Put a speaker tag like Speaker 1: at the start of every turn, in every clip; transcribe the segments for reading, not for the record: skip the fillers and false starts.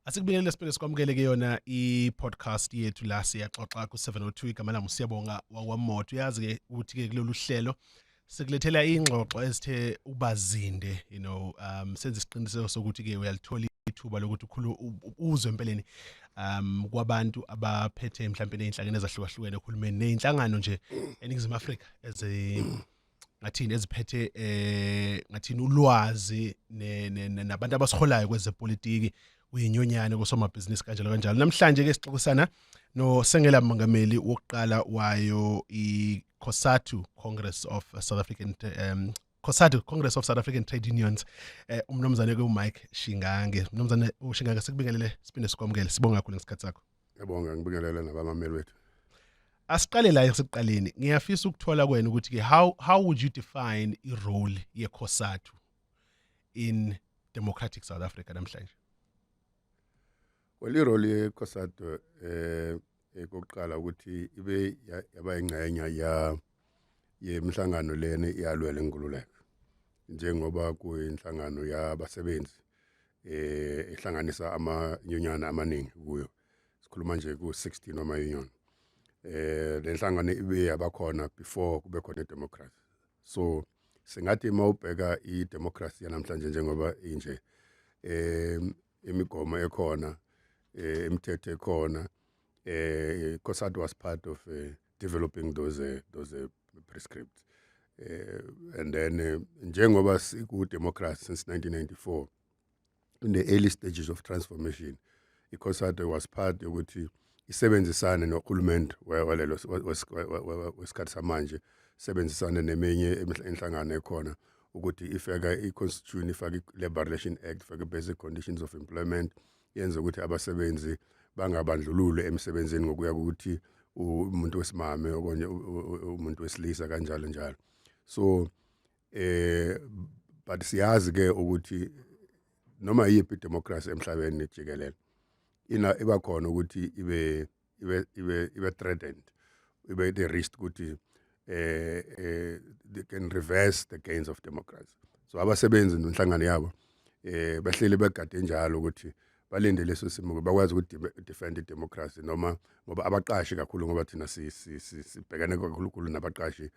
Speaker 1: Asikubingelele siphinde sikwamukele yona i-podcast yethu la siyaxoxa ku-702 igama lami Siyabonga wakwaMoto. Uyazi-ke ukuthi-ke kulolu hlelo sikulethela ingxoxo ezithe ubazinde, senze isiqiniseko sokuthi-ke uyalithola ithuba lokuthi uzwe empeleni kwabantu abaphethe mhlawumbe ney'nhlangano ezahlukahlukene uhulumeni ney'nhlangano nje eNingizimu Afrika ngathini eziphethe ngathini ulwazi nabantu abasiholayo kwezepolitiki uyinyonyane kosomabhizinisi kanjalo kanjalo. Namhlanje-ke sixoxisana noSengela Mangameli wokuqala wayo i-COSATU Congress of South African COSATU Congress of South African Trade Unions, umnomzane-ke uMike Shingange. Umnomzane uShingange sikubingelele siphinde sikwamukele. Sibonga kakhulu ngesikhathi sakho.
Speaker 2: Ngiyabonga, ngibingelele nabamameli wethu.
Speaker 1: Asiqale la ekuqaleni. Ngiyafisa ukuthola kwena ukuthi-ke how would you define i-role ye-COSATU in democratic South Africa namhlanje?
Speaker 2: Well, irole ye-COSATU ekokuqala ukuthi ibe yaba ingxenye yemhlangano lena iyalwela inkululeko. Njengoba kuyinhlangano yabasebenzi ehlanganisa amanyunyana amaningi kuyo. Sikhuluma nje ku-16 ama-union. Le nhlangano ibe yabakhona before kube khona idemocracy. So singathi mawubheka idemocracy yanamhlanje njengoba inje imigomo ekhona, imithetho ekhona, COSATU was part of developing those prescripts. And then njengoba siku-democracy since 1994, in the early stages of transformation, COSATU was part yokuthi isebenzisane nohulumende wesikhathi samanje, isebenzisane neminye inhlangano ekhona ukuthi ifaka i-constitution, ifaka i-Labour Relations Act, ifaka i-basic conditions of employment, yenza ukuthi abasebenzi bangabandlululwe emsebenzini ngokuya ukuthi umuntu wesimame okanye umuntu wesilisa kanjalo njalo. So but siyazi ke ukuthi noma yipi democracy emhlabeni jikelele iba khona ukuthi ibe threatened, ibe the risk ukuthi they can reverse the gains of democracy. So abasebenzi nenhlangano yabo bahleli begade njalo ukuthi balinde leso simo bakwazi ukuthi defend democracy, noma ngoba abaqashi kakhulu, ngoba thina sibhekane kakhulu nabaqashi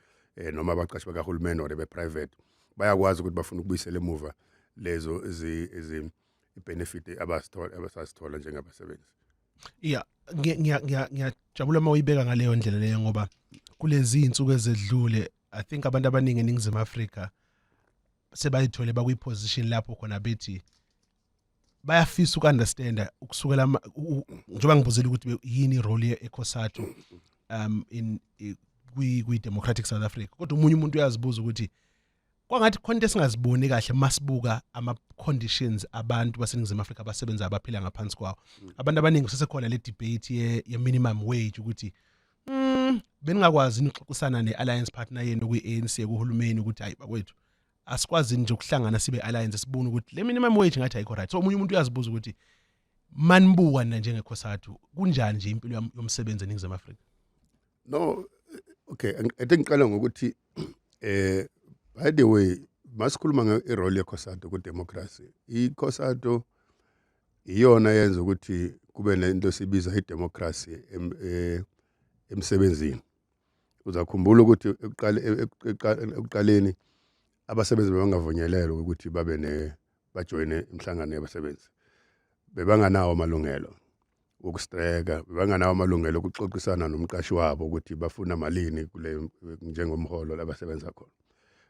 Speaker 2: noma abaqashi bakahulumeni or be-private bayakwazi ukuthi bafuna ukubuyisela emuva lezo benefit abasasithola njengabasebenzi.
Speaker 1: Yeah, ngiyajabula uma uyibeka ngaleyo ndlela leyo, ngoba kulezi insuku ezedlule I think abantu abaningi eNingizimu Afrika sebayithole bakwi-position lapho khona bethi bayafisa uku-understanda ukusukela njengoba ngibuzile ukuthi yini irole ye-COSATU in kwi-democratic South Africa. Kodwa umunye umuntu uyazibuza ukuthi kwangathi khona into esingaziboni kahle masibuka ama-conditions abantu baseNingizimu Afrika abasebenza abaphila ngaphansi kwawo. Abantu abaningi sesekhona le debate ye-minimum wage ukuthi beningakwazi ukuxoxisana ne-alliance partner yenu kwi-ANC kuhulumeni ukuthi hayi bakwethu asikwazi nje ukuhlangana sibe alliance sibone ukuthi le minimum wage ngathi ayikho right. So omunye umuntu uyazibuza ukuthi manibuka njenge-COSATU kunjani nje impilo yomsebenzi eNingizimu Afrika?
Speaker 2: No, okay, I think qala ngokuthi by the way masikhuluma nge-role ye-COSATU ku-democracy, i-COSATU iyona yenza ukuthi kube nento sibiza i-democracy emsebenzini. Uzakhumbula ukuthi ekuqaleni abasebenzi bebangavunyelelwa ukuthi bajoyine imhlangano yabasebenzi. Bebanganawo amalungelo okustreka, bebanganawo amalungelo okuxoxisana nomqashi wabo ukuthi bafuna malini kule njengomholo labasebenza khona.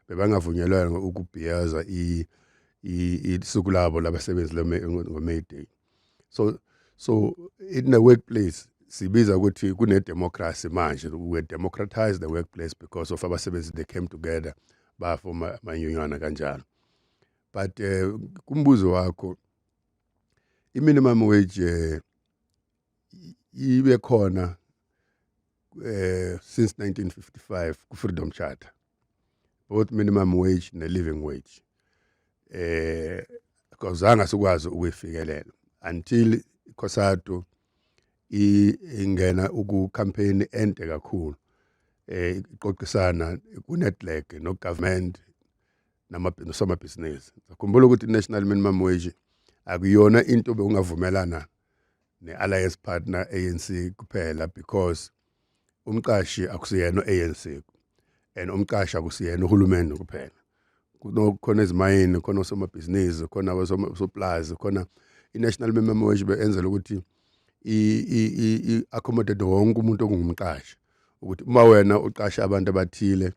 Speaker 2: Bebangavunyelwa ukubhiyaza isuku labo labasebenzi ngo-May Day. So in the workplace sibiza ukuthi kune-democracy manje. We democratize the workplace because of abasebenzi, they came together bafoma amanyunyana kanjalo. But kumbuzo wakho, i-minimum wage ibe khona since 1955 ku-Freedom Charter, both minimum wage ne-living wage. Kazange sikwazi ukuyifikelela until COSATU ingena ku-campaign ente kakhulu iqoqisana ku-network no-government namabhizinisi. Sakhumbula ukuthi i-national minimum wage akuyona into beungavumelana ne-alliance partner ANC kuphela because umqashi akusiyena ANC and umqashi akusiyena uhulumeni kuphela. Khona izimayini, khona osomabhizinisi, khona abasoplazi, khona i-national minimum wage benzela ukuthi i-accommodate wonke umuntu ongumqashi ukuthi uma wena uqasha abantu abathile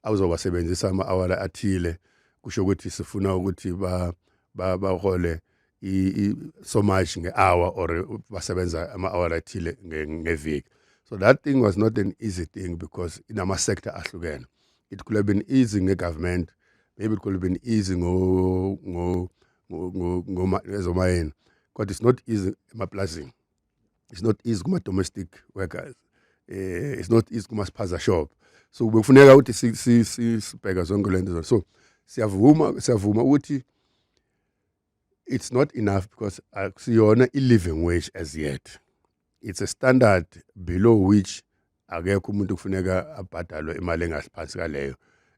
Speaker 2: awuzobasebenzisa ama-awara athile kusho ukuthi sifuna ukuthi bahole so much nge-hour or basebenza ama-awara athile ngeviki. So that thing was not an easy thing because inama-sector ahlukene. It could have been easy nge-government, maybe it could have been easy ezomayini, but it's not easy emaplazini. It's not easy kuma-domestic workers. It's not easy kuma-spaza shop. So bekufuneka ukuthi sibheka zonke lento. So siyavuma ukuthi it's not enough because akusiyona i-living wage as yet. It's a standard below which akekho umuntu kufuneka abhadalwe imali engaphansi kaleyo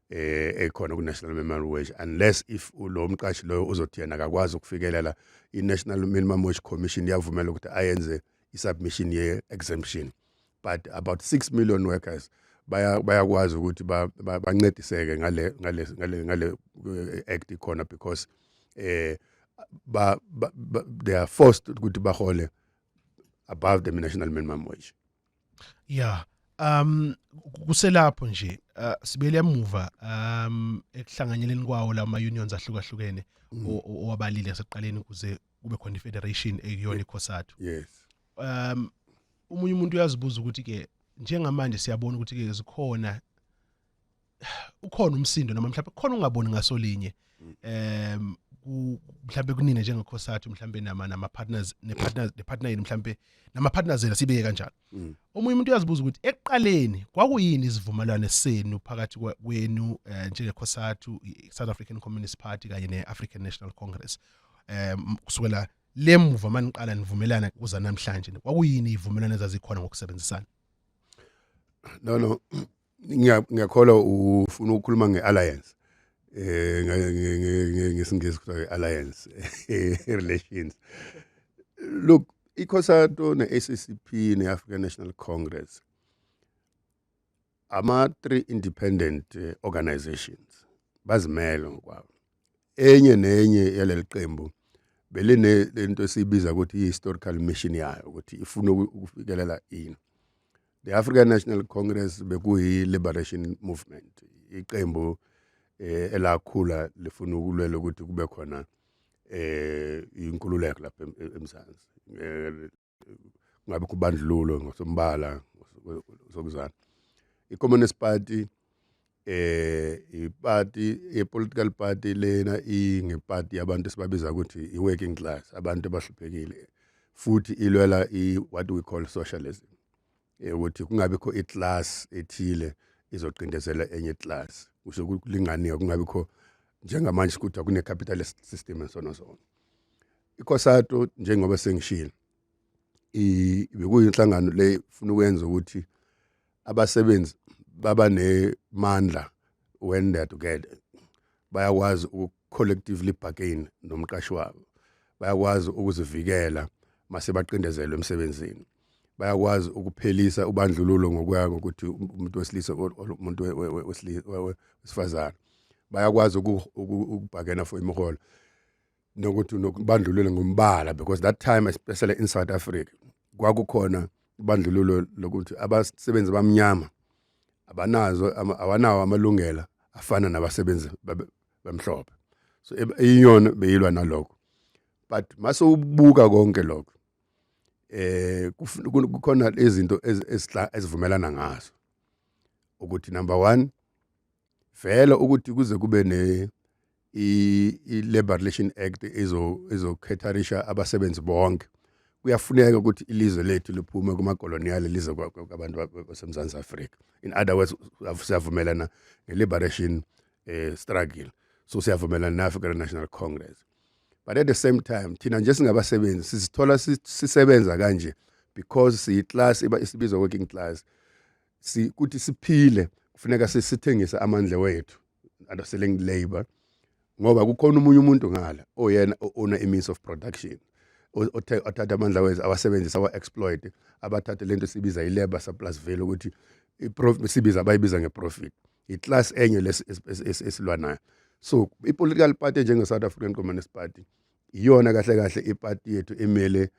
Speaker 2: ekhona ku-national minimum wage, unless if lo mqashi loyo uzothi yena akakwazi ukufikelela i-National Minimum Wage Commission yavumela ukuthi ayenze i-submission ye-exemption. But about 6 million workers bayakwazi ukuthi bancediseke ngale act ikhona because they are forced ukuthi bahole above the national minimum wage.
Speaker 1: Yeah. Kuselapho nje sibele emuva ekuhlanganyeleni kwawo la ma-unions ahlukahlukene owabalile yaseqaleni ukuze kube khona i-federation ekuyona iCOSATU.
Speaker 2: Yes.
Speaker 1: Umunye umuntu uyazibuza ukuthi ke njengamanje siyabona ukuthi ke ukhona umsindo noma mhlawumbe khona ungaboni ngasolinye mhlawumbe kunina njengeCOSATU mhlawumbe nama-partners ne-partner yini mhlawumbe nama-partners yena sibeke kanjalo. Omunye umuntu uyazibuza ukuthi ekuqaleni kwakuyini isivumelwano senu phakathi kwenu njengeCOSATU, i-South African Communist Party kanye ne-African National Congress kusukela lemuva maniqala nivumelana kuza namhlanje kwakuyini ivumelwano ezazikhona ngokusebenzisana?
Speaker 2: No ngiyakholwa ufuna ukukhuluma nge-alliance ngesingisi kuthiwa alliance relations. Look, iCOSATU ne-ACCP ne-African National Congress ama-3 independent organizations bazimele ngokwabo. Enye nenye yaleli qembu belinento esibiza ukuthi i-historical mission yayo ukuthi ifuna ukufikelela ini. The African National Congress bekuyi-liberation movement, iqembu elakhula lifuna ukulwela ukuthi kube khona inkululeko lapha eMzansi. Ngabe kubandlululo ngosombala sokuzana. I-Communist Party i-political party lena ingeparty yabantu esibabiza ukuthi i-working class, abantu abahluphekile, futhi ilwela what we call socialism. Ukuthi kungabikho i-class ethile izoqindezela enye class. Kusho ukulinganiwa kungabikho njengamanje ukuthi kune-capitalist system and so on. iCOSATU njengoba sengishilo bekuyinhlangano le ifuna ukwenza ukuthi abasebenzi baba nemandla when they are together. Bayakwazi uku-collectively bargain nomqashi wabo. Bayakwazi ukuzivikela mase baqindezelwe emsebenzini. Bayakwazi ukuphelisa ubandlululo ngokuya ngokuthi umuntu wesilisa umuntu wesifazane. Bayakwazi ukubhagena for imiholo nokuthi nokubandlulula ngombala, because that time especially in South Africa kwakukhona ubandlululo lokuthi abasebenzi bamnyama awanawo amalungelo afana nabasebenzi bamhlophe. So iyona beyilwa nalokho. But mase ubuka konke lokho kukhona izinto ezivumelana ngazo ukuthi number 1 vele ukuthi kuze kube i-Labor Relation Act ezokhetharisha abasebenzi bonke, kuyafuneka ukuthi ilizwe lethu liphume kuma-colonial lize kwabantu baseMzansi Afrika. In other words, siyavumelana nge-liberation struggle, so siyavumelana ne-African National Congress. But at the same time thina nje singabasebenzi sizithola sisebenza kanje because siyi-class esibizwa working class, kuthi siphile kufuneka sithengise amandla wethu, selling labor, ngoba kukhona umunye umuntu ngala oyena ona means of production othatha amandla wethu awasebenzisa awa-exploit abathathe lento sibiza i-labor surplus value ukuthi sibiza abayibiza nge-profit i-class enye esilwa nayo. So i-political party njenge-South African Communist Party iyona kahle kahle iparty yethu emele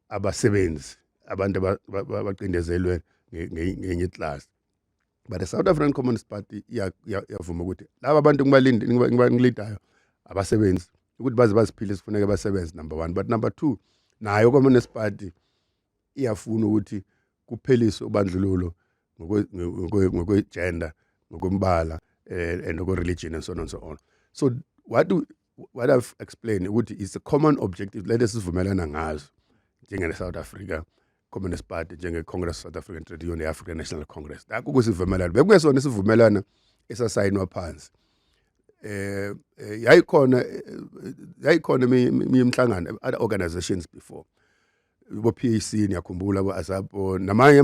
Speaker 2: abasebenzi abantu abaqindezelwe ngenye class. But the South African Communist Party iyavuma ukuthi laba abantu ngilidayo abasebenzi ukuthi baziphile sifuneka basebenze number 1, but number 2 nayo Communist Party iyafuna ukuthi kupheliswe ubandlululo ngokwe-gender, ngokwembala and ngokwe-religion and so on and so on. So what I've explained ukuthi is a common objective let us sivumelana ngazo njenge-South Africa Communist Party, njenge-Congress South African Trade Union, ne-African National Congress. Ukusivumelana bekungesona isivumelana esasayinwa phansi. Yayikhona imhlangano other organizations before bo-PAC niyakhumbula bo-ASAPO namanye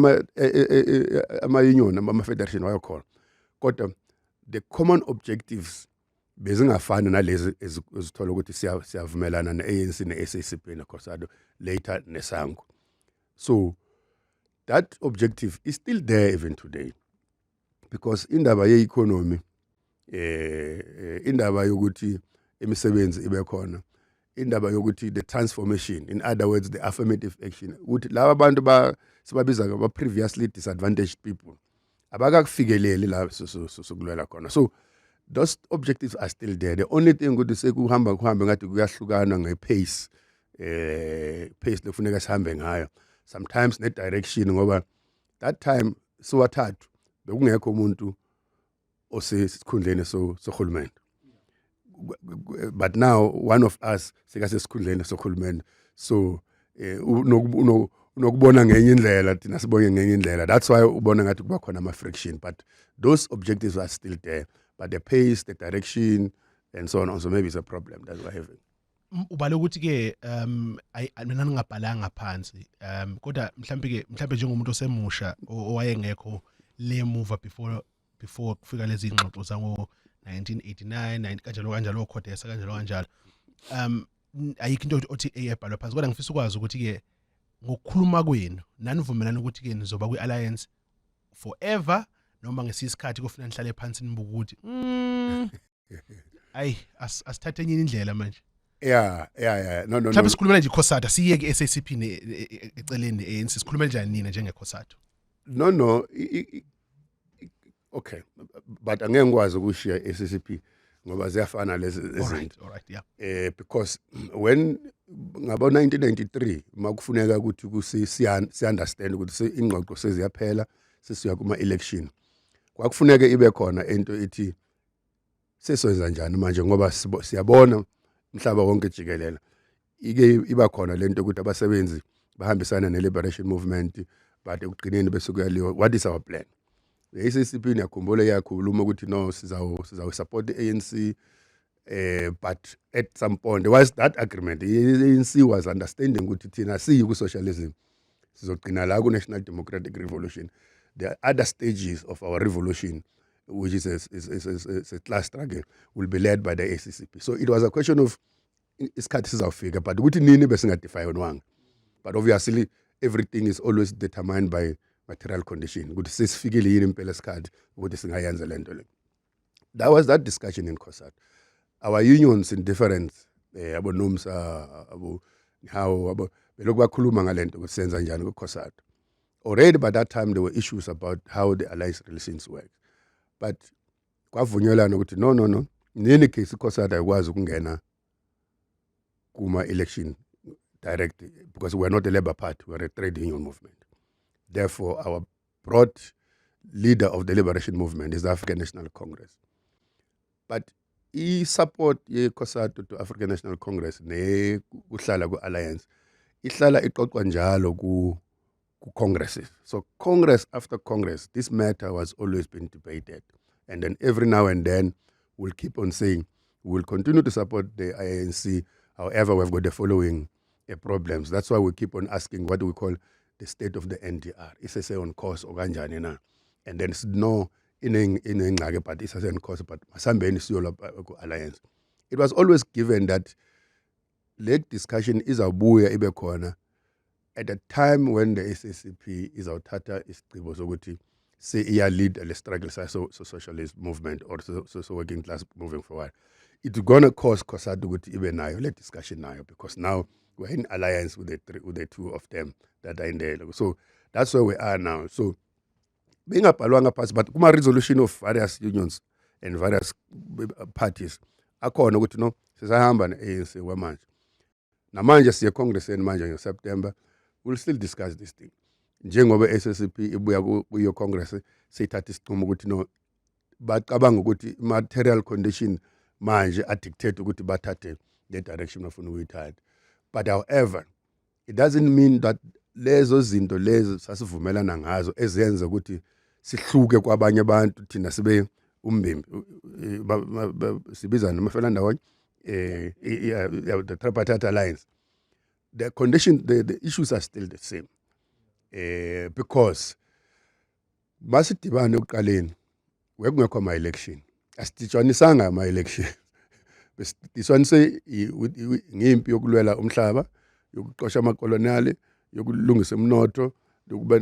Speaker 2: ama-union ama-federation wayokhona, kodwa the common objectives bezingafani nalezi ezithola ukuthi siyavumelana ne-ANC ne-SACP ne-COSATU later neSANCO. So that objective is still there even today, because indaba ye-economy indaba yokuthi imisebenzi ibe khona, indaba yokuthi the transformation, in other words the affirmative action, ukuthi laba bantu sibabiza ngaba-previously disadvantaged people abakakufikeleli la sokulwela khona. So those objectives are still there. The only thing ukuthi sekuhamba ngathi kuyahlukana nge-pace lefuneka sihambe ngayo, sometimes ne-direction, ngoba that time siwathathu bekungekho umuntu osesikhundleni sohulumende, but now one of us sekasesikhundleni sohulumende, so unokubona ngenye indlela thina sibonye ngenye indlela. That's why ubona ngathi kuba khona ama-friction, but those objectives are still there, but the pace, the direction and so on, so maybe it's a problem that we're having.
Speaker 1: Ubale ukuthi ke mina ngingabhalanga phansi kodwa mhlambe njengomuntu osemusha owayengekho le move before kufika lezi ingxoxo zango 1989 kanjalo oKhodesa kanjalo ayikho into othi eyabhalwa phansi, kodwa ngifisa ukwazi ukuthi ke ngokukhuluma kwenu nanivumelana ukuthi ke nizoba kwi-alliance forever noma ngesisikhathi kufuna nihlale phansi nibuka ukuthi asithathe enye indlela manje.
Speaker 2: Yeah. No.
Speaker 1: Mhlawumbe sikhulumela nje iCOSATU, siyeke i-SACP eceleni ne-ANC, sikhulumela njani nina njengeCOSATU?
Speaker 2: No. Okay, but angeke ngikwazi ukushiya i-SACP ngoba ziyafana lezi izinto.
Speaker 1: All right, yeah.
Speaker 2: Because when ngabo 1993 makufuneka ukuthi si-understand ukuthi ingxoxo seziyaphela sesiya kuma-election, kwakufuneka ibe khona into ethi sesoyenza njani manje, ngoba siyabona umhlaba wonke jikelele ike iba khona lento ukuthi abasebenzi bahambisana ne-liberation movement, but ekugcineni bese kuyaliwa what is our plan. I-SACP niyakhumbula yakhuluma ukuthi no sizawu support the-ANC, but at some point there was that agreement. The-ANC was understanding ukuthi thina siyi ku-socialism sizogcina la ku-National Democratic Revolution. The other stages of our revolution, which is a class struggle, will be led by the SACP. So it was a question of isikhathi sizawufika, but ukuthi nini besingadefine. But obviously everything is always determined by material condition, ukuthi sesifikile yini impela isikhathi ukuthi singayenza lento le. That was that discussion in COSATU. Our unions in different abo NUMSA abo how belokhu bakhuluma ngalento ukuthi senza njani ku-COSATU. Already by that time there were issues about how the alliance relations work, but kwavunyelana ukuthi no in any case i-COSATU ayikwazi ukungena kuma-election direct, because we're not a labor party, we're a trade union movement. Therefore, our broad leader of the liberation movement is the African National Congress. But i-support ye-COSATU to African National Congress ne kuhlala ku-alliance ihlala iqoqwa njalo ku-congresses. So Congress after Congress, this matter was always been debated. And then every now and then, we'll keep on saying, we'll continue to support the ANC. However, we've got the following problems. That's why we keep on asking what we call the state of the NDR. Is it on course or kanjani na? And then no in but it's on course, but masambeni siyo alliance. it was always given that le discussion izawubuya ibe khona at a time when the SACP izawuthatha isigqibo sokuthi se iya lead le struggle so socialist movement or so working class moving forward. It's gonna cause COSATU ukuthi ibe nayo le discussion nayo, because now we're in alliance with the two of them that are in there. So that's where we are now. So bengabhalwanga phasi, but kuma resolution of various unions and various parties akhona ukuthi no sisahamba ne-ANC kwamanje. Namanje siye congressini manje ngeSeptember, we'll still discuss this thing. Njengoba SSP ibuya kuyo congress seyithatha isinqumo ukuthi no bacabanga ukuthi material condition manje adictate ukuthi bathathe the direction bafuna ukuyithatha. But however, it doesn't mean that lezo zinto lezo sasivumelana ngazo ezenza ukuthi sihluke kwabanye abantu thina sibe umbimbi sibizana mafela ndawonye the tripartite alliance. The condition, the issues are still the same, because masidibane uqaleni wekungekho ama-election asititshanisanga ama-election besiditshwanise ngimpi yokulwela umhlaba, yokuqosha amakoloniali, yokulungisa umnotho, yokuba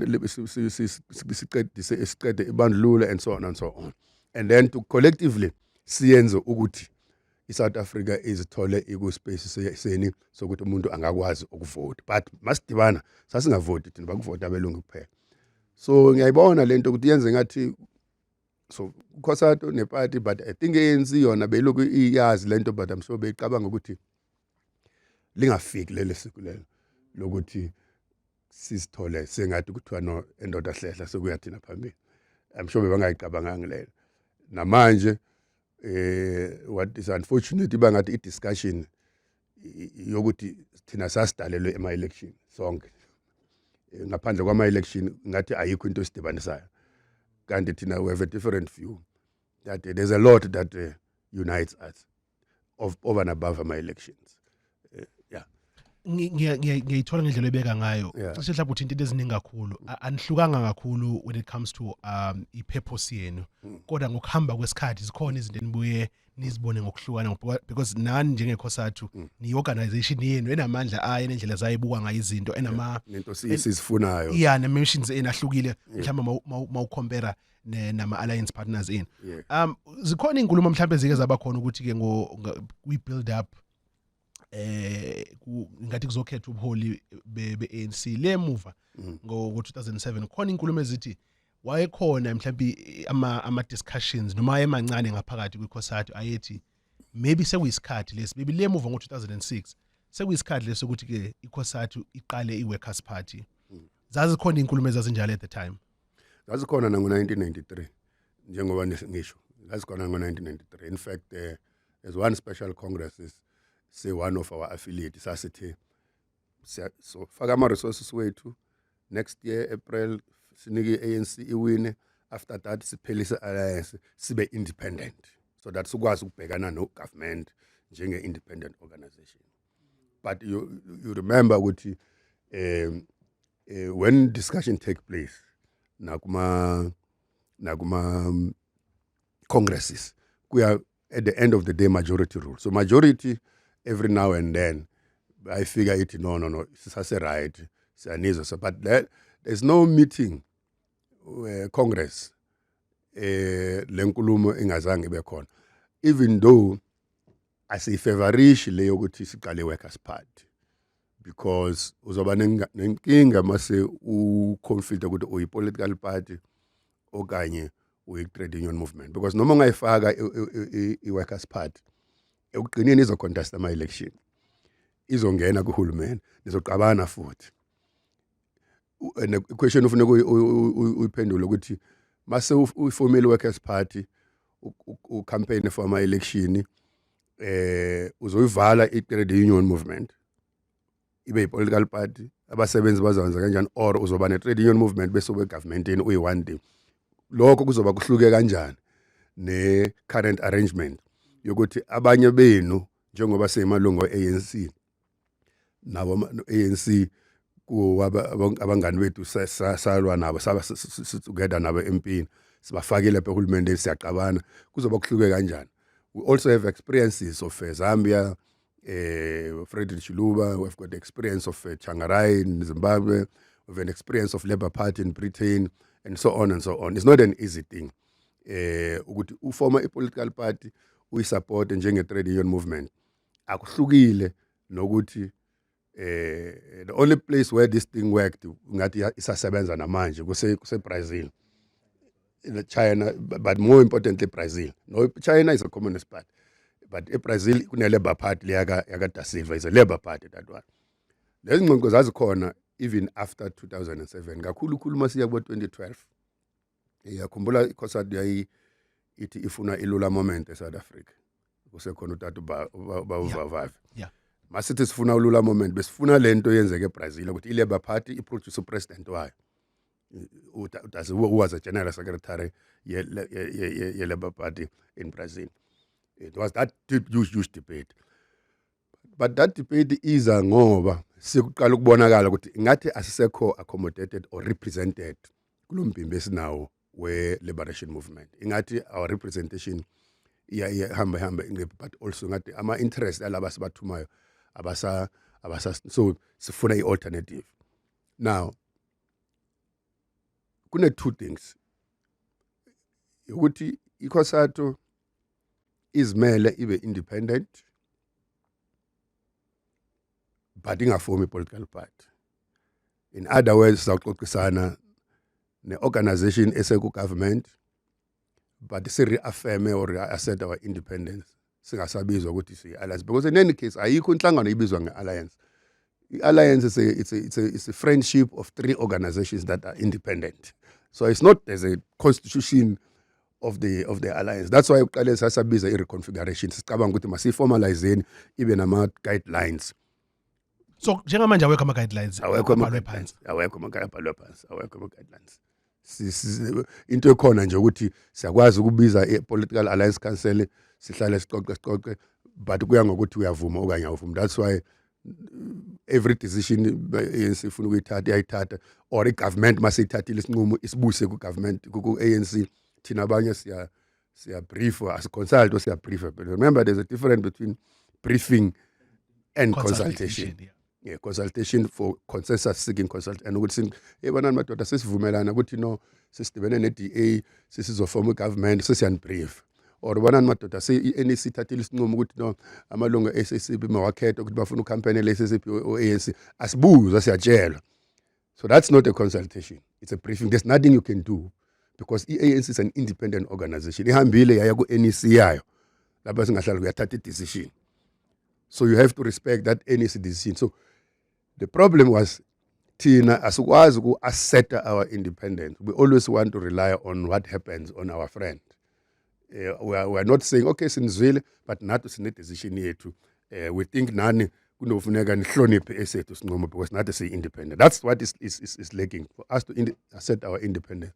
Speaker 2: siqede ibandlululo and so on and so on, and then to collectively siyenze ukuthi iSouth Africa izithole ikuspace seni sokuthi umuntu angakwazi ukuvota. But masidibana sasingavoti thina, bakuvota abelungu kuphela. So ngiyayibona lento ukuthi yenze ngathi so COSATU neparty, but I think ANC yona beyiloku iyazi lento, but I'm sure beyicabanga ukuthi lingafiki lele siku lelo lokuthi sisithole sengathi kuthiwa no endoda hlehla sokuyathina phambili. I'm sure bebangayicabanga ngilelo. Namanje what is unfortunate bangathi i-discussion yokuthi thina sasidalelwe ema-election sonke, ngaphandle kwama-election ngathi ayikho into esidibanisayo, kanti thina we have a different view that there's a lot that unites us over and above ama-elections.
Speaker 1: Ngiyithola ngendlela ebeka ngayo. Cishe mhlawumbe uthi into eziningi kakhulu, anihlukanga kakhulu when it comes to i-purpose yenu, kodwa ngokuhamba kwesikhathi zikhona izinto enibuye nizibone ngokuhlukana, because nani njenge-COSATU ni-organization yenu enamandla ayo nendlela zayibuka ngayo izinto
Speaker 2: nento sizifunayo,
Speaker 1: ne-missions enahlukile mhlawumbe mawucompare nama-alliance partners enu. Zikhona iy'nkulumo mhlawumbe zike zaba khona ukuthi-ke kwi-build up ngathi kuzokhetha ubuholi be-ANC le muva ngo-2007. Khona inkulumo ezithi wayekhona mhlawumbe ama-discussions noma emancane ngaphakathi kwi-COSATU ayethi maybe sekuyisikhathi lesi, maybe le muva ngo-2006 sekuyisikhathi lesi ukuthi-ke i-COSATU iqale i-Workers' Party. Zazikhona inkulumo ezazinjalo at the time?
Speaker 2: Zazikhona nango-1993 njengoba ngisho, zazikhona ngo-1993. In fact, there's one special congress say one of our affiliates sasithe so faka ama-resources wethu next year April sinike ANC iwine, after that siphelise alliance sibe independent, so that sikwazi ukubhekana no government njenge independent organization. But you remember ukuthi when discussion take place nakuma congresses kuya at the end of the day majority rule. So majority every now and then I figure it no sisase right siyanizwa. So but there's no meeting Congress lenkulumo ingazange ibe khona, even though asifavorish le yokuthi siqale Workers' Party, because uzoba nenkinga mase uconflict ukuthi uyi-political party okanye uyi-trade union movement, because noma ungayifaka i-Workers' Party ekugcineni izocontest ama-election, izongena kuhulumeni, nizoqabana futhi. And the question ufuna uyiphendula ukuthi mase uyifomile Workers' Party ucampaign for ama-election, uzoyivala i-trade union movement ibe yi-political party, abasebenzi bazakwenza kanjani, or uzoba ne-trade union movement bese ube governmentini uyi-one day. Lokho kuzoba kuhluke kanjani ne-current arrangement yokuthi abanye benu njengoba seyimalungu e-ANC nabo ANC abangani bethu salwa nabo together nabo empini sibafakile lapha ehulumendeni siyaqabana, kuzoba kuhluke kanjani. We also have experiences of Zambia, Frederick Chiluba. We've got the experience of Changarai in Zimbabwe. We've an experience of Labour Party in Britain, and so on and so on. It's not an easy thing. Ukuthi uforma a political party support njenge-trade union movement akuhlukile nokuthi the only place where this thing worked ngathi isasebenza namanje kuse Brazil, China, but more importantly Brazil. No, China is a communist party, but Brazil kune Labour Party yaka Da Silva is a Labour Party, that one. Lezi ngqondo zazikhona even after 2007 kakhulu masiya ku 2012. Yakhumbula iCOSATU ithi ifuna ilula moment eSouth Africa. Kusekhona uTatu bawuvavavi.
Speaker 1: Yeah.
Speaker 2: Masithi sifuna ulula moment besifuna lento yenzeke eBrazil ukuthi iLabour Party iproduce upresident wayo. Who was a general secretary ye Labour Party in Brazil. It was that huge debate. But that debate is ngoba sikuqala ukubonakala ukuthi ngathi asisekho accommodated or represented kulombimbi esinawo we liberation movement. Ingathi our representation hamba but also ngathi ama interest alaba sibathumayo abasa so sifuna i-alternative. Now kune two things ukuthi iCOSATU izimele ibe independent but ingaformi political party. In other words, sawuxoxisana ne-organization eseku government but si-reaffirme or reassert our independence singasabizwa ukuthi siyi-alliance, because in any case ayikho inhlangano ibizwa nge-alliance. I-alliance it's a friendship of three organizations that are independent. So it's not as a constitution of the alliance. That's why uqale sasabiza i-reconfiguration sicabanga ukuthi masiformalizeni ibe nama-guidelines.
Speaker 1: So njengamanje awekho ama-guidelines abhalwe phansi.
Speaker 2: Awekho ama-guidelines. Into ekhona nje ukuthi siyakwazi ukubiza i-political alliance council sihlale sicoxe but kuya ngokuthi uyavuma okanye awuvumi. That's why every decision ANC ifuna ukuyithatha iyayithatha, or i-government masiyithathile isinqumo isibuse ku-government ku-ANC thina abanye siya brief or as-consult or siya brief. But remember there's a difference between briefing and consultation. Yeah, consultation for consensus seeking consult and ukuthi banani madoda sesivumelana ukuthi no sisidibene ne-DA sesizofoma i-government sesiyanbrief, or banani madoda i-NEC thathile isinqumo ukuthi no amalungu e-SACP mawakhetha ukuthi bafuna ucampaign le-SACP or ANC asibuzwa siyatshelwa. So that's not a consultation, it's a briefing. There's nothing you can do because i-ANC is an independent organization. Ihambile yaya ku-NEC yayo lapha singahlala kuyathatha i-decision, so you have to respect that NEC decision. So the problem was thina asikwazi ku-assert our independence. We always want to rely on what happens on our friend. We are not saying okay sinizwile but nathi sine-decision yethu. We think nani kunofuneka nihloniphe esethu sinqumo because nathi siyi-independent. That's what is lacking for us to assert our independence.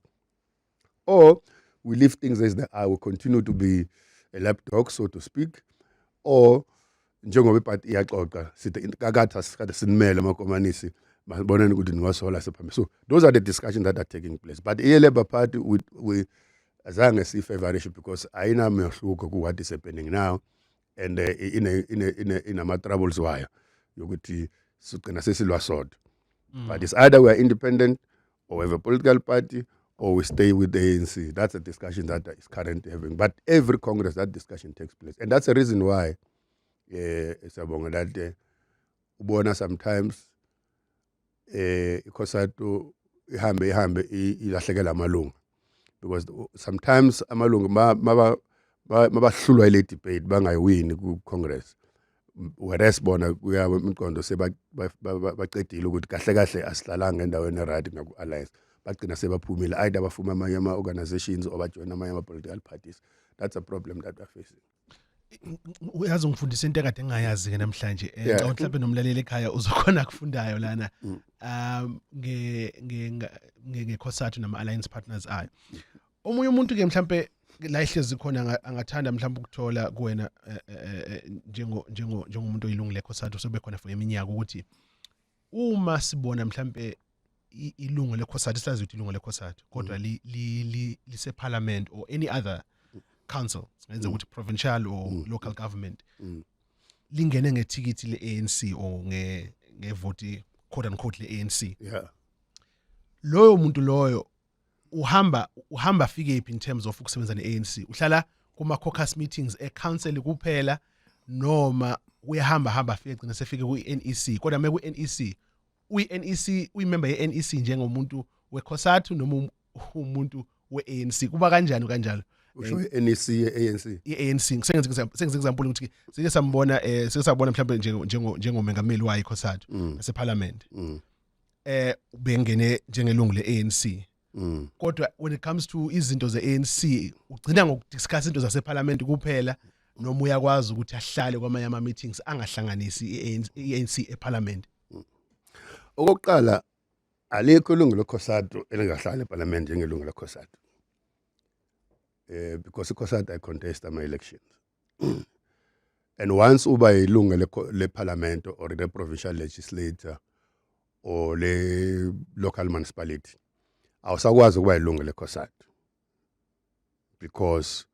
Speaker 2: Or we leave things as they are, we continue to be a lapdog, so to speak, or njengoba iparty iyaxoxa sithi kakade sikade sinimele amakomanisi masiboneni ukuthi niwasola sephambili. So those are the discussions that are taking place, but i-Labour Party we azange si-favoration because ayina mehluko ku what is happening now, and in ama-troubles wayo yokuthi sigcina sesilwa sodwa. But it's either we are independent or we have a political party or we stay with the ANC. That's a discussion that is currently having, but every Congress that discussion takes place, and that's the reason why siyabonga that ubona sometimes iCOSATU ihambe ilahlekela amalungu, because sometimes amalungu mabahlulwa ile debate bangayiwini ku Congress, whereas bona kuya umqondo sebaqedile ukuthi kahle asihlalanga endaweni right ngaku alliance, bagcina sebaphumile either bafuma amanye ama-organizations or bajoin amanye ama-political parties. That's a problem that we're facing.
Speaker 1: Uyazi ngifundisa into ekade engayazi ke namhlanje mhlawumbe nomlaleli ekhaya uzokhona kufundayo lana ngeCOSATU nama-alliance partners ayo. Omunye umuntu ke mhlawumbe la ihlezi khona angathanda mhlawumbe ukuthola kuwena njengomuntu oyilungu leCOSATU sobe khona for iminyaka ukuthi uma sibona mhlawumbe ilungu leCOSATU, sazi ukuthi ilungu leCOSATU kodwa lise parliament or any other council sengenza ukuthi provincial or local government lingene ngethikithi le-ANC or ngevoti quote unquote le-ANC
Speaker 2: yeah
Speaker 1: loyo muntu loyo uhamba afike iphi in terms of ukusebenza ne-ANC uhlala kuma caucus meetings e-council kuphela noma uyahamba afike gcina sefike ku-NEC kodwa meke ku-NEC uyi-NEC uyimember ye-NEC njengomuntu weCOSATU noma umuntu we-ANC kuba kanjani kanjalo
Speaker 2: usho NEC ye-ANC
Speaker 1: i-ANC sengenza example ukuthi sike sabona mhlawumbe njengomengameli wayo iCOSATU naseparliament bengene njengelungu le-ANC kodwa when it comes to izinto ze-ANC ugcina ngokudiscuss into zaseparliament kuphela noma uyakwazi ukuthi ahlale kwamanye ama-meetings angahlanganisi i-ANC eparliament.
Speaker 2: Okokuqala alikho ilungu leCOSATU elingahlala eparliament njengelungu leCOSATU because iCOSATU I contest ama-elections and once uba ilungu le-parliament or the provincial legislature or le local municipality awusakwazi ukuba ilungu leCOSATU because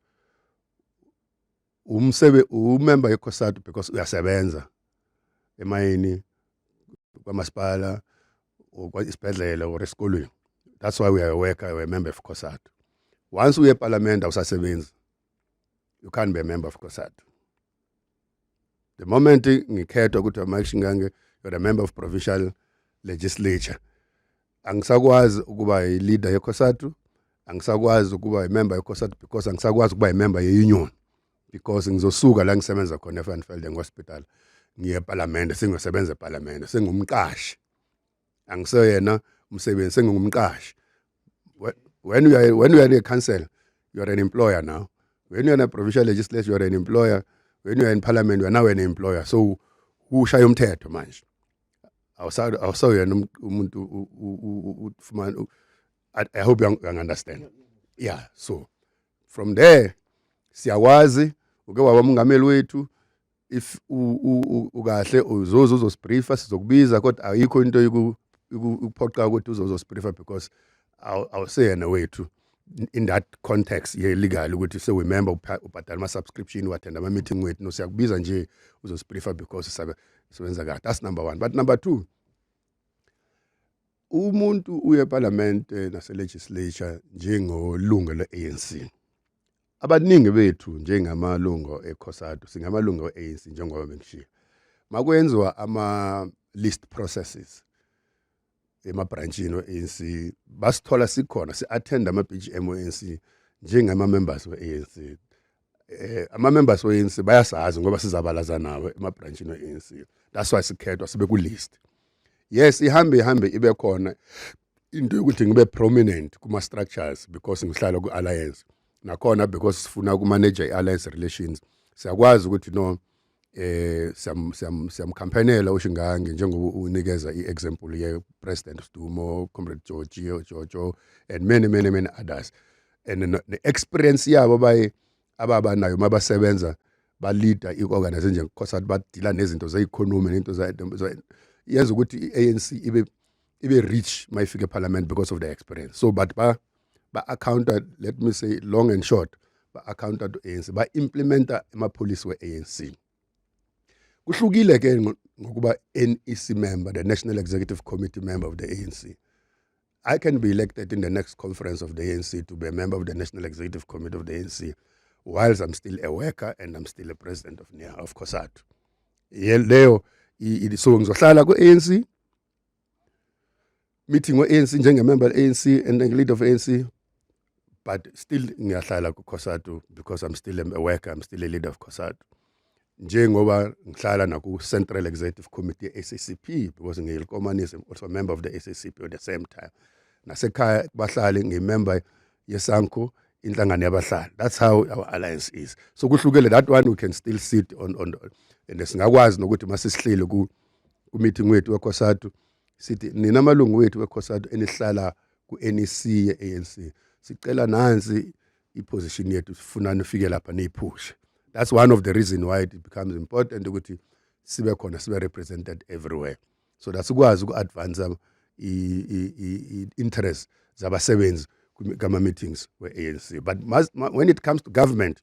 Speaker 2: umember yeCOSATU because uyasebenza emayini kwamasipala or kwisibhedlela or esikolweni. That's why we are we're a member of COSATU. Once we are parliament awusasebenzi, you can't be a member of COSATU. The moment ngikhetha ukuthi amashingange you're a member of provincial legislature, angisakwazi ukuba i-leader yeCOSATU, angisakwazi ukuba i-member yeCOSATU because angisakwazi ukuba i-member ye-union because ngizosuka la ngisebenza khona eVanvelden Hospital ngiye eparliament sengisebenza eparliament sengumqashi angiseyena umsebenzi sengumqashi. When you are in a council you are an employer now. When you are in a provincial legislature you are an employer. When you are in parliament you are now an employer. So ushaya umthetho manje awusayena umuntu ufumana. I hope you understand. Yeah, so from there siyawazi uke waba umongameli wethu if ukahle uzosbriefa sizokubiza kodwa ayikho into ukuphoqa ukuthi uzosbriefa because awuseyena wethu in that context ye legal ukuthi se remember ubhadala ama subscription wathenda ama meeting wethu no siyakubiza nje uzosbriefa because sebenza kahle. That's number 1. But number 2, umuntu uye parliament nase legislature njengolungu le-ANC. Abaningi bethu njengamalungu eCOSATU singamalungu e-ANC njengoba bengishiya. Makwenziwa ama list processes emabranchini we-ANC basithola sikhona si-attend ama-BGM we-ANC njengama members we-ANC. Ama-members we-ANC bayasazi ngoba sizabalaza nawo emabranchini we-ANC. That's why sikhethwa sibe ku-list. Yes, ihambe ibe khona into ukuthi ngibe prominent kuma structures because ngihlala ku-alliance. Nakhona because sifuna ku-manage i-alliance relations. Siyakwazi ukuthi no siyamkampanela uShingange njengoba unikeza i-example ye-President Stumo, Comrade Jojo and many others. And the experience yabo ababanayo mabasebenza ba-leader i-organization njengeCOSATU badila nezinto ze-economy nezinto yenza ukuthi i-ANC ibe rich mayifika eparliament because of the experience. So but ba-accounted, let me say long and short, ba-accounted to ANC, ba-implementa ama-policy we-ANC. Kuhlukile ke ngokuba NEC member, the National Executive Committee member of the ANC. I can be elected in the next conference of the ANC to be a member of the National Executive Committee of the ANC whilst I'm still a worker and I'm still a president of COSATU. Leo so ngizohlala ku-ANC meeting we-ANC njengemember ANC and leader of ANC, but still ngiyahlala ku-COSATU because I'm still a worker, I'm still a leader of COSATU. Njengoba ngihlala naku Central Executive Committee SACP because ngiyilkomanism also a member of the SACP at the same time. Nasekhaya bahlali ngimember yeSANCO inhlangano yabahlali. That's how our alliance is. So kuhlukile that one we can still sit on and singakwazi nokuthi masisihlile ku meeting wethu weCOSATU sithi nina amalungu wethu weCOSATU enihlala ku NEC ye-ANC sicela nansi iposition yethu sifuna nifike lapha niyiphushe. That's one of the reasons why it becomes important ukuthi sibe khona sibe represented everywhere. So that's ukwazi uku-advance i-interest zabasebenzi kama meetings we-ANC. But when it comes to government,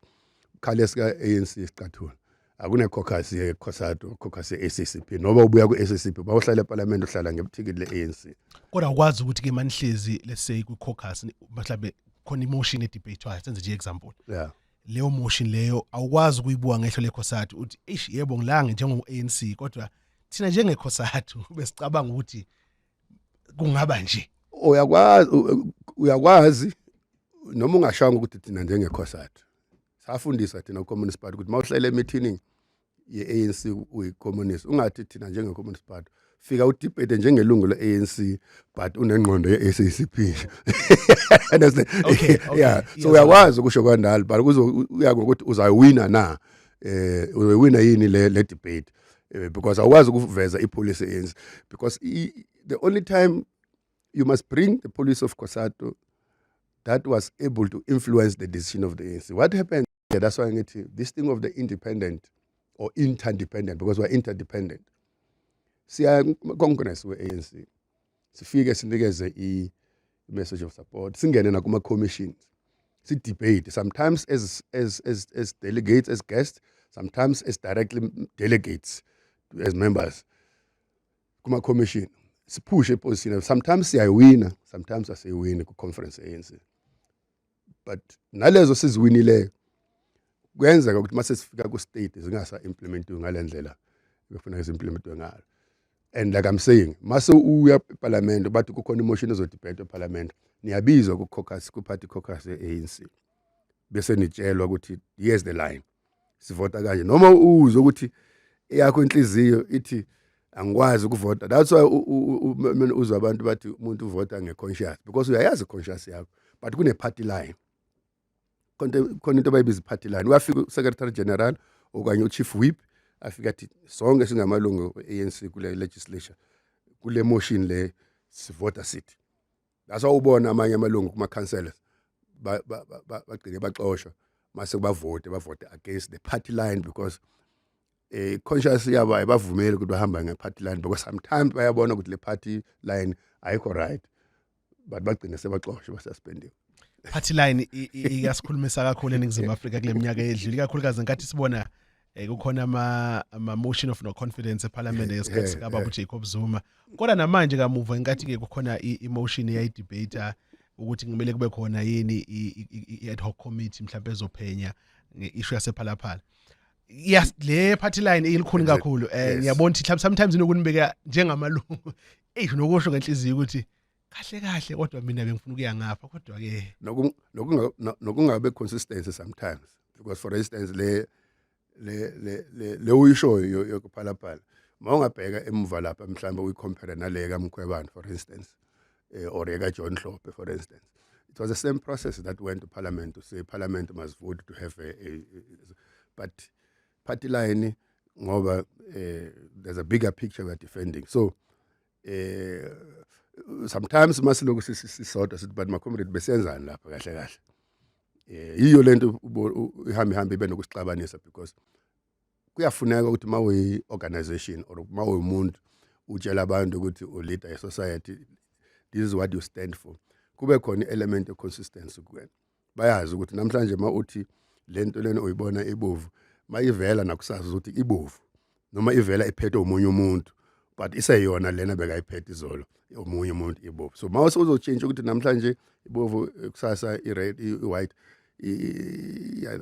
Speaker 2: khale sika-ANC sicathula. Akune caucus ye-COSATU, caucus ye-SACP. Noba ubuya ku-SACP, bawuhlala eParliament uhlala ngephikile le-ANC.
Speaker 1: Kodwa ukwazi ukuthi ke manihlezi let's say ku-caucus mhlawumbe khona emotion edebate senze nje example.
Speaker 2: Yeah.
Speaker 1: Leyo motion leyo awukwazi ukuyibuka ngehlo leCOSATU uthi eish yebo ngilange njengo-ANC kodwa thina njengeCOSATU besicabanga ukuthi kungaba nje.
Speaker 2: Uyakwazi noma ungashanga ukuthi thina njengeCOSATU safundisa thina ku-Communist Party ukuthi mawuhlele meeting ye-ANC uyi-communist ungathi thina njenge-Communist Party fika udebate njengelungu le-ANC but unengqondo ye-SACP.
Speaker 1: Okay.
Speaker 2: Yeah, so uyakwazi ukusho kanjalo but uya ngokuthi uzawina na uzawina yini le debate because awukwazi ukuveza ipolicy ye-ANC because the only time you must bring the police of COSATU that was able to influence the decision of the ANC. What happened? Yeah, that's why I get this thing of the independent or interdependent, because we're interdependent. Siya Congress we-ANC. Sifike sinikeze i-message of support. Singene na kuma commissions. Si debate sometimes as delegates, as guests, sometimes as directly delegates, as members. Kuma commission. Sipushe position. Sometimes siyawina, sometimes asiwini ku conference ANC. But nalezo siziwinile kuyenzeka ukuthi mase sifika ku state zingasa implementiwe ngalendlela befuna izimplementwe ngayo. And like I'm saying, mase uya eParliament bathi kukhona emotion ezodebate eParliament, niyabizwa ku caucus, ku party caucus ye-ANC. Bese nitshelwa ukuthi here's the line. Sivota kanje noma uzwe ukuthi yakho inhliziyo ithi angikwazi ukuvota. That's why uzwe abantu bathi umuntu uvota ngeconscious because uyayazi conscious yakho but kune party line. Khona into bayibiza party line. Uyafika uSecretary General okanye uChief Whip afika athi sonke singamalungu e-ANC kule legislature kule motion le sivota sithi. That's why ubona amanye amalungu kuma councillors bagcine baxoshwa mase bavote against the party line because conscious yabo ayibavumeli ukuthi bahamba ngeparty line because sometimes bayabona ukuthi le party line ayikho right but bagcine sebaxoshwa basuspendiwe.
Speaker 1: Party line iyasikhulumisa kakhulu eNingizimu Afrika kule minyaka edlule ikakhulukazi nkathi sibona kukhona ama motion of no confidence eParliament yesikhathi sikaBaba Jacob Zuma kodwa namanje kamuva nkathi ke kukhona emotion eyidebate ukuthi kumele kube khona yini i-ad hoc committee mhlawumbe ezophenya ngeissue yasePhalaphala. Yes, le party line ilikhulu kakhulu ngiyabona ukuthi sometimes inokunibeka njengamalungu nokusho ngenhliziyo ukuthi kahle kodwa mina bengifuna ukuya ngapha kodwa ke
Speaker 2: nokungabe consistency sometimes because for instance le uyisho yokuphalaphala mawungabheka emuva lapha mhlawumbe uyicompare nale kaMkhwebane for instance or eka John Hlophe for instance, it was the same process that went to Parliament to say Parliament must vote to have but party line ngoba there's a bigger picture we're defending. So sometimes masiloku sisodwa sithi but macomrade besenzani lapha kahle yiyo lento ihambe ibe nokusixabanisa because kuyafuneka ukuthi mawe organization or mawe umuntu utshela abantu ukuthi u leader society, this is what you stand for, kube khona element of consistency kuwena. Bayazi ukuthi namhlanje uthi lento lena uyibona ibovu mayivela nakusazi ukuthi ibovu noma ivela iphethe umunye umuntu but iseyona lena bekayiphethe izolo omunye umuntu ibovu. So mawuse uzochange ukuthi namhlanje ibovu kusasa i-red i-white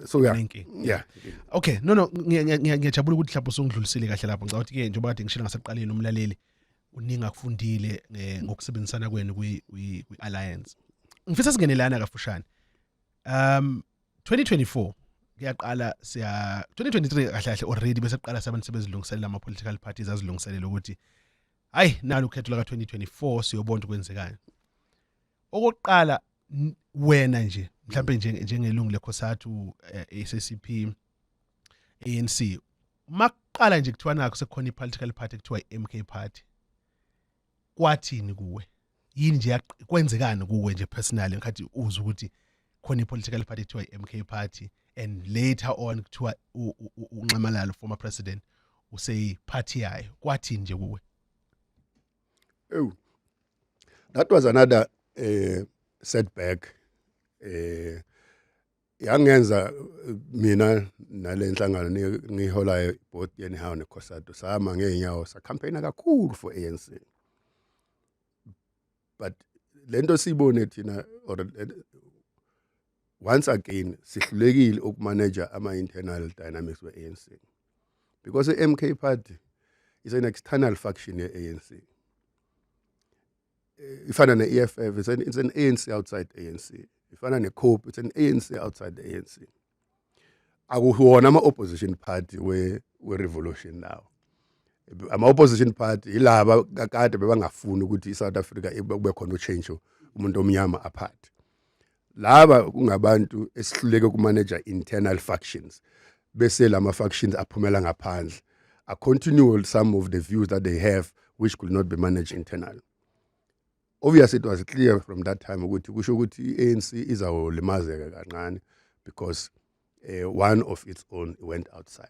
Speaker 2: so yeah.
Speaker 1: Okay, no ngiyajabula ukuthi mhlawumbe usungidlulisile kahle lapho ngicabanga ukuthi ke njengoba kade ngishilo ngaseqaleni umlaleli uningi akufundile ngokusebenzisana kwenu kwi-alliance. Ngifisa singenelana kafushane 2024 kuyaqala 2023 kahle already bese qala sabantu sebezilungiselela ama political parties azilungiselela ukuthi hayi nalo ukhetho la ka2024 siyobona kwenzekani. Okokuqala wena nje mhlawumbe njengelungu leCOSATU, SACP, ANC maqala nje kuthiwa nakho sekukhona i-political party kuthiwa i-MK party, kwathini kuwe yini nje kwenzekani kuwe nje personally ngathi uzwe ukuthi khona i-political party kuthiwa i-MK party and later on kuthiwa uNxamalala former president usay party yayo, kwathini nje kuwe?
Speaker 2: Oh, that was another setback yangenza mina nalenhlangano ngiholayo both anyhow neCOSATU sama ngeenyawo sa campaign kakhulu for ANC. But lento sibone thina once again sihlulekile ukumanage ama internal dynamics we ANC, because the MK party is an external faction ye ANC. Ifana ne EFF, it's an ANC outside ANC. Ifana ne COPE, it's an ANC outside the ANC. Akuwona ama opposition party we revolution now. Ama opposition party ilaba kakade bebangafuni ukuthi iSouth Africa kube khona uchange umuntu omnyama apart. Laba kungabantu esihluleke kumanage internal factions, bese lama factions aphumela ngaphandle, a continue some of the views that they have which could not be managed internally. Obviously it was clear from that time ukuthi kusho ukuthi ANC izawulimazeka kancane because one of its own went outside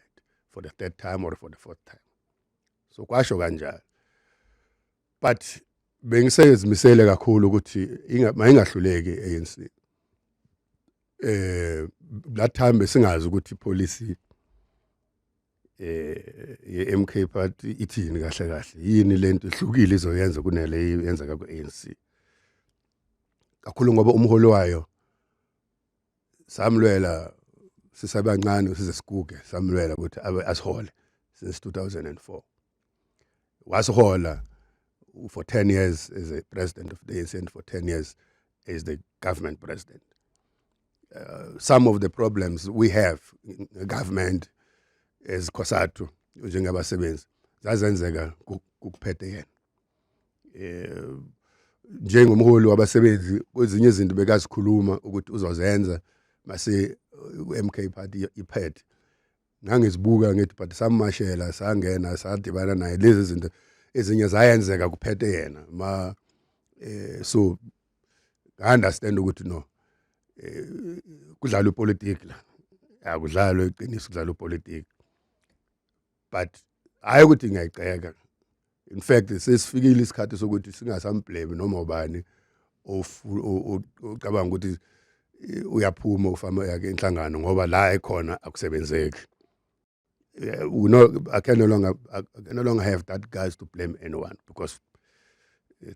Speaker 2: for the third time or for the fourth time. So kwasho kanjalo. But bengisezimisele kakhulu ukuthi ingahluleki ANC. That time besingazi ukuthi policy ye MK party ithini kahle kahle, yini lento ehlukile izoyenza kunale yenzeka ku ANC. Kakhulu ngoba umholi wayo samlwela sisabancane size siguge, samlwela ukuthi asihole since 2004. Wasihola for 10 years as a president of the ANC and for 10 years as the government president. Some of the problems we have in the government as COSATU njengabasebenzi zazenzeka kuphethe yena. Njengomholi wabasebenzi kwezinye izinto bekazikhuluma ukuthi uzozenza mase MK party iphethe. Ngangizibuka ngithi but samashela sangena sadibana naye, lezi zinto ezinye zayenzeka kuphethe yena so I understand ukuthi no kudlala upolitiki la, akudlalwe iqiniso kudlala upolitiki, but hayi ukuthi ngiyayiceka. In fact sesifikile isikhathi sokuthi singasamblame noma ubani ocabanga ukuthi uyaphuma ufama yake inhlangano ngoba la ekhona akusebenzeki. I can no longer have that guys to blame anyone, because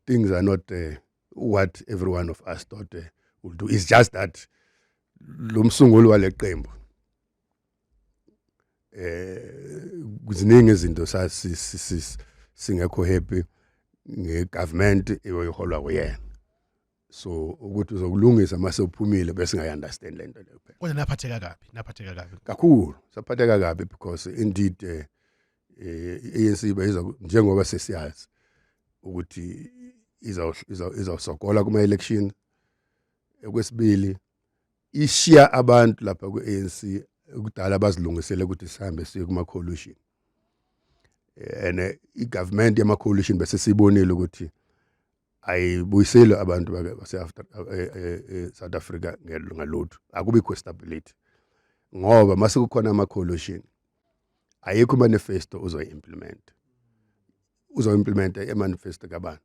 Speaker 2: things are not what every one of us thought will do. It's just that lumsunguli waleqembu kuziningi izinto singekho happy ngegovernment eyoholwa kuyena, so ukuthi uzokulungisa mase uphumile bese ngayi-understand lento leyo.
Speaker 1: Kodwa naphatheka kabi
Speaker 2: kakhulu, saphatheka kabi because indeed ANC beyiza njengoba sesiyazi ukuthi izawusokola kuma election. Okwesibili ishiya abantu lapha ku ANC ukudala bazilungisele ukuthi sihambe siye kuma coalition, and igovernment yama coalition bese sibonile ukuthi ayibuyisele abantu base after South Africa ngalutho, akubikho stability ngoba mase kukhona ama coalition ayikho manifesto uzoyimplement manifesto kabani.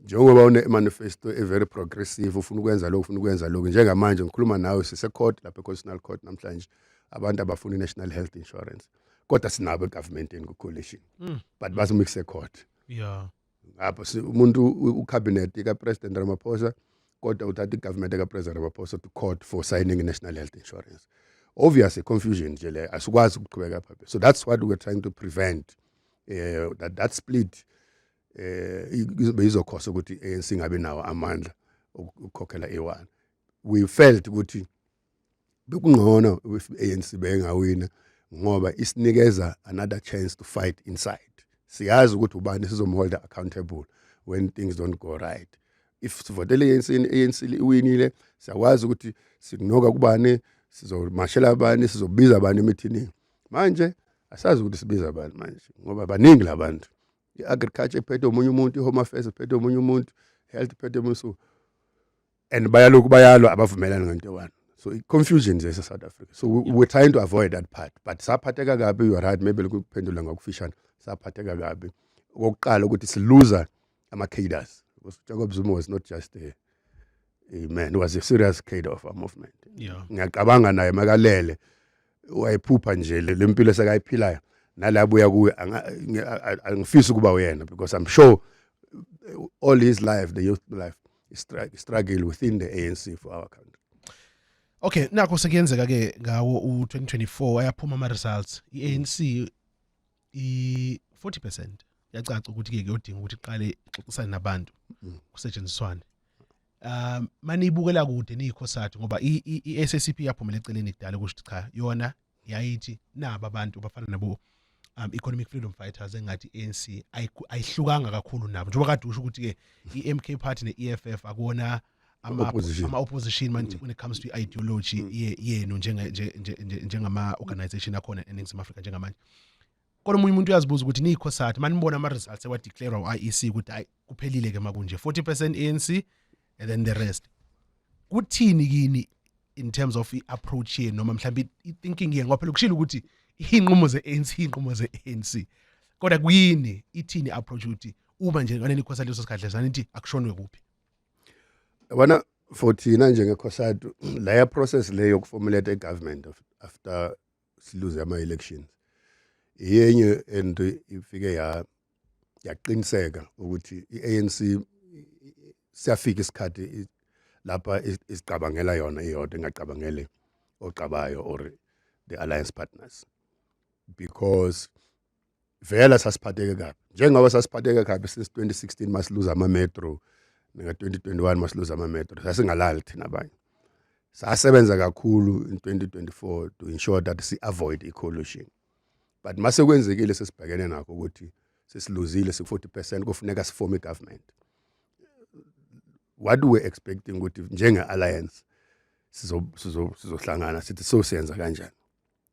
Speaker 2: Njengoba une manifesto very progressive, ufuna ukwenza lokho njengamanje ngikhuluma nawe sise court lapha eConstitutional Court namhlanje, abantu abafuna national health insurance kodwa sinabo government in coalition, but bazimixe court.
Speaker 1: Yeah,
Speaker 2: Apho umuntu ucabinet ka President Ramaphosa kodwa uthatha igovernment ka President Ramaphosa to court for signing national health insurance. Obviously confusion nje le asikwazi ukuqhubeka phakathi. So that's what we're trying to prevent, that split izokhosa ukuthi ANC ngabe nawo amandla ukukhokhela e1. We felt ukuthi bekungcono if ANC bengawina ngoba isinikeza another chance to fight inside. Siyazi ukuthi ubani sizomholda accountable when things don't go right. If sivotele ANC iwinile, siyakwazi ukuthi sikunoka kubani, sizomashela abani, sizobiza abani emithini. Manje asazi ukuthi sibiza abani manje ngoba baningi labantu. I-agriculture iphethe omunye umuntu, i-home affairs iphethe omunye umuntu, health iphethe omunye, and bayalo abavumelana ngento one. So confusion is South Africa. So we're trying to avoid that part. But saphatheka kabi, you are right, maybe lokuphendula ngokufishana, saphatheka kabi. Okokuqala ukuthi siluza ama cadres. Because Jacob Zuma was not just man, he was a serious cadre of our movement.
Speaker 1: Yeah.
Speaker 2: Ngiyacabanga naye makalele wayephupha nje lempilo sekayiphilayo nalabuya kuwe angifisi kuba uyena, because I'm sure all his life, the youth life, struggle within the ANC for our country.
Speaker 1: Okay, nakho sekuyenzeka ke ngawo u2024 ayaphuma ama results. iANC i40% yacaca ukuthi ke kuyodinga ukuthi iqale ixoxisane nabantu kusetshenziswane. Manibukela kude niyikhosati ngoba iSSCP yaphumela eceleni kudala ukuthi cha yona yayithi naba abantu bafana nabo economic freedom fighters engathi ANC ayihlukanga kakhulu nabo njengoba kade usho ukuthi ke iMK party neEFF akona ama opposition when it comes to ideology yenu njengama organization akhona eNingizimu Afrika njengamanje. Kodwa umunye umuntu uyazibuza ukuthi niyikhosati manibona ama results ewa declare iEC ukuthi hayi kuphelile ke makunje 40% ANC and then the rest. Kuthini kini in terms of approach yenu noma mhlawumbe thinking yenu ngoba phela kushilo ukuthi inqumo ze-ANC kodwa kuyini ithini approach ukuthi uma nje ngane nikhosati leso sikhathi lesana nithi akushonwe kuphi?
Speaker 2: Wana for thina njengekhosati la process le yokuformulate igovernment after silose ama elections yenye and ifike yaqiniseka ukuthi iANC siyafika isikhathi lapha isicabangela yona iyodwa engacabangele oqabayo or the alliance partners, because vela sasiphatheke kabi njengoba sasiphatheke kabi since 2016 masiluza ama metro nga 2021 masiluza ama metro sasingalali thina abanye. Sasebenza kakhulu in 2024 to ensure that si avoid i-collusion, but mase kwenzekile sesibhekene nakho ukuthi sesiluzile se40% kufuneka siform i-government. What we were expecting ukuthi njenge alliance sizohlangana sithi so siyenza kanjani,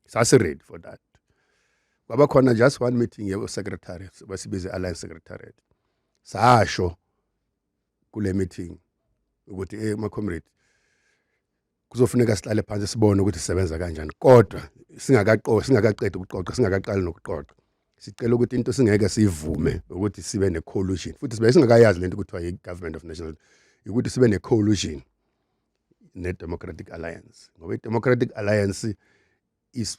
Speaker 2: sasi ready for that. Kwaba khona just one meeting ye secretary basibize alliance secretariat, sasho kule meeting ukuthi ma comrade kuzofuneka sihlale phansi sibone ukuthi sisebenza kanjani, kodwa singakaqedi ukuxoxa, singakaqali nokuxoxa sicela ukuthi into singeke sivume ukuthi sibe ne coalition, futhi sibe singakayazi lento ukuthi waye government of national ukuthi sibe ne coalition ne Democratic Alliance, ngoba Democratic Alliance is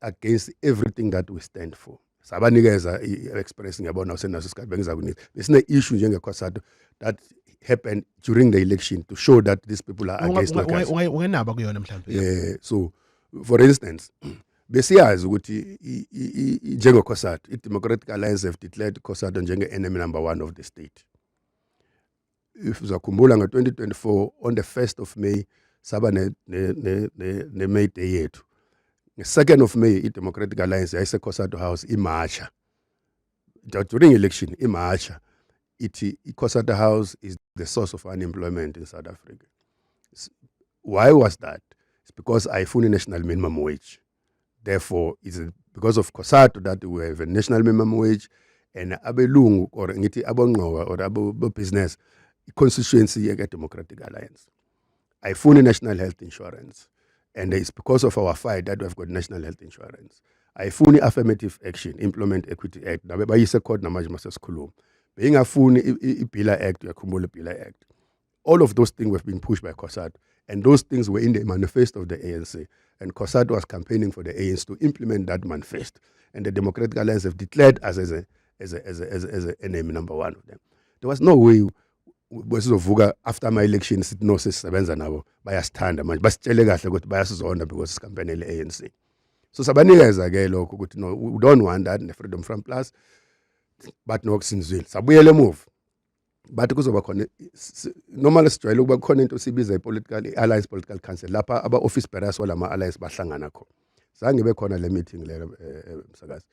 Speaker 2: against everything that we stand for. Sabanikeza express ngiyabona usenaso isikhathi bengiza kunisa besine issue njengekhosado that happened during the election to show that these people are against us.
Speaker 1: Ungenaba kuyona mhlawumbe.
Speaker 2: So for instance besiyazi ukuthi njengekhosado iDemocratic Alliance have declared ikhosado njenge enemy number 1 of the state. If uzakhumbula nga 2024 on the 1st of May saba ne May Day yethu, the 2nd of May iDemocratic Alliance yayise Khosado House imarcha during election imarcha ithi iKhosado House is the source of unemployment in South Africa. Why was that? It's because ayifuni national minimum wage, therefore it's because of Khosado that we have a national minimum wage, and abelungu or ngithi abonqoba or abo business constituency yeke Democratic Alliance ayifuni national health insurance, and it's because of our fight that we've got national health insurance. Ayifuni affirmative action, Employment Equity Act nabe bayise court namanje masesikhuluma beyingafuni iBila Act, uyakhumbula iBila Act. All of those things were being pushed by Khosado, and those things were in the manifesto of the ANC, and Khosado was campaigning for the ANC to implement that manifesto, and the Democratic Alliance have declared us as a enemy number 1 of them. There was no way besizovuka after my election sithi no sisebenza nabo bayasithanda manje basitshele kahle ukuthi bayasizonda because campaign le ANC. So sabanikeza ke lokho ukuthi no, we don't want that ne Freedom Front Plus, but no kusinzwile sabuyele emuva, but kuzoba khona normal sijwayele ukuba khona into sibiza ipolitical alliance political council lapha aba office bearers wala ma alliance bahlangana khona. Zange bekhona le meeting le msakazi,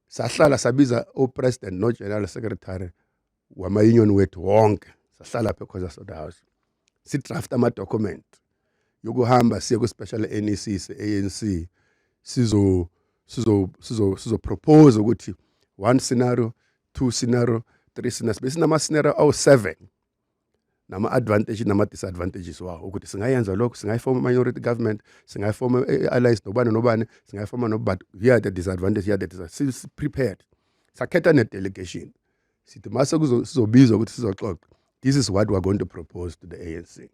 Speaker 2: sahlala sabiza o president no general secretary wama union wethu wonke, sahlala phe Khosado House si draft ama document yokuhamba siye ku special NEC ANC sizo propose ukuthi 1 scenario, 2 scenario, 3 scenarios, besinama scenario awu 7 nama advantages nama disadvantages wawo ukuthi singayenza lokho, singayifoma minority government, singayifoma alliance nobani, singayifoma no, but here are the disadvantages, here are the disadvantages. Prepared sakhetha ne delegation sithi mase sizobizwa ukuthi sizoxoxa this is what we're going to propose to the ANC.